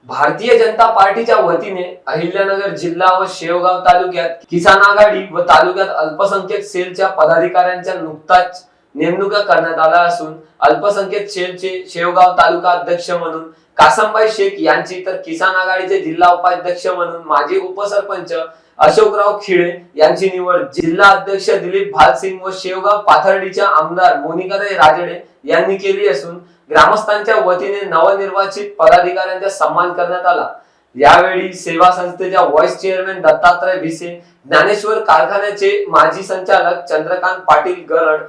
भारतीय जनता पार्टीच्या वतीने अहिल्यानगर जिल्हा व शेवगाव तालुक्यात किसान आघाडी व तालुक्यात अल्पसंख्याक सेलच्या पदाधिकाऱ्यांच्या नुकताच नेमणुका करण्यात आल्या असून अल्पसंख्याक सेलचे शेवगाव तालुका अध्यक्ष म्हणून कासमबाई शेख यांची तर किसान आघाडीचे जिल्हा उपाध्यक्ष म्हणून माजी उपसरपंच अशोकराव खिळे यांची निवड जिल्हा अध्यक्ष दिलीप भालसिंग व शेवगाव पाथर्डीच्या आमदार मोनिकाताई राजळे यांनी केली असून ग्रामस्थांच्या वतीने नवनिर्वाचित पदाधिकाऱ्यांचा सन्मान करण्यात आला। यावेळी सेवा संस्थेच्या व्हाईस चेअरमॅन दत्तात्रय भिसे, ज्ञानेश्वर कारखान्याचे माजी संचालक चंद्रकांत पाटील गरड,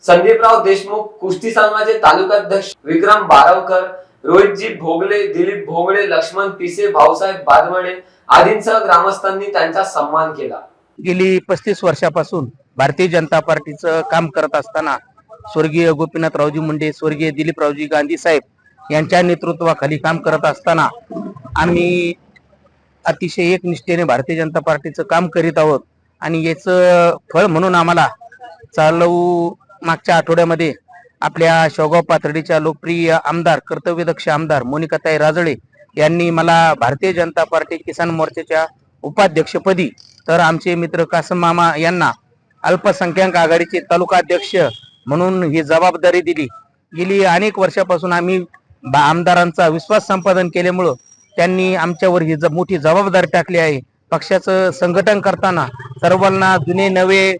संदीपराव देशमुख कुस्ती संघाचे तालुकाध्यक्ष विक्रम बारवकर, रोहितजी भोगले, दिलीप भोगले, लक्ष्मण पिसे, भाऊसाहेब बादमडे आदींसह ग्रामस्थांनी त्यांचा सन्मान केला। गेली 35 वर्षापासून भारतीय जनता पार्टीचं काम करत असताना स्वर्गीय गोपीनाथरावजी मुंडे, स्वर्गीय दिलीपरावजी गांधी साहेब यांच्या नेतृत्वाखाली काम करत असताना आम्ही अतिशय एकनिष्ठेने भारतीय जनता पार्टीचं काम करीत आहोत आणि याचं फळ म्हणून आम्हाला चालू मागच्या आठवड्यामध्ये आपल्या शेवगाव पाथर्डीच्या लोकप्रिय आमदार, कर्तव्यदक्ष आमदार मोनिकाताई राजळे यांनी मला भारतीय जनता पार्टी किसान मोर्चाच्या उपाध्यक्षपदी, तर आमचे मित्र कासम मामा यांना अल्पसंख्याक आघाडीचे तालुका अध्यक्ष म्हणून ही जबाबदारी दिली। गेली अनेक वर्षापासून आम्ही आमदारांचा विश्वास संपादन केल्यामुळं त्यांनी आमच्यावर ही मोठी जबाबदारी टाकली आहे। पक्षाचं संघटन करताना सर्वांना, जुने नवे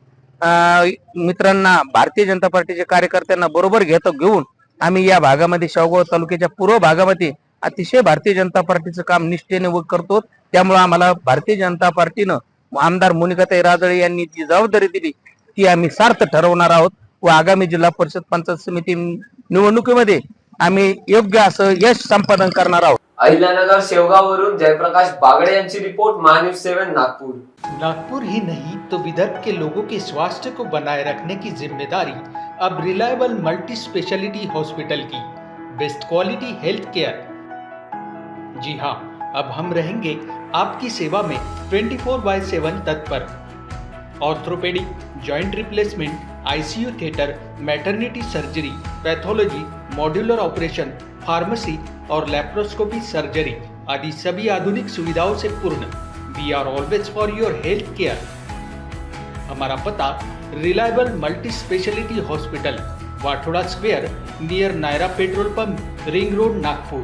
मित्रांना, भारतीय जनता पार्टीच्या कार्यकर्त्यांना बरोबर घेऊन आम्ही या भागामध्ये, शेवगाव तालुक्याच्या पूर्व भागामध्ये अतिशय भारतीय जनता पार्टीचं काम निष्ठेने करतो। त्यामुळे आम्हाला भारतीय जनता पार्टीनं आमदार मोनिकाताई राजळे यांनी जी जबाबदारी दिली ती आम्ही सार्थ ठरवणार आहोत व आगामी जिल्हा परिषद पंचायत समिती निवडणुकीमध्ये आम्ही योग्य असं यश संपादन करणार आहोत। अहिल्यानगर शेवगाववरून जयप्रकाश बागड़े यांची रिपोर्ट, महान्यूज 7 नागपुर। नागपुर ही नहीं तो विदर्भ के लोगों के स्वास्थ्य को बनाए रखने की जिम्मेदारी अब रिलायबल मल्टी स्पेशलिटी हॉस्पिटल की। Best quality health care. जी हाँ, अब हम रहेंगे आपकी सेवा में 24/7 तत्पर। Orthopaedic, joint replacement, ICU theatre, maternity surgery, pathology, modular operation, pharmacy और लैप्रोस्कोपी सर्जरी आदि सभी आधुनिक सुविधाओं से पूर्ण। We are always for your health care. हमारा पता reliable multi speciality hospital, Wathoda square, near Nayara petrol pump, ring road, Nagpur.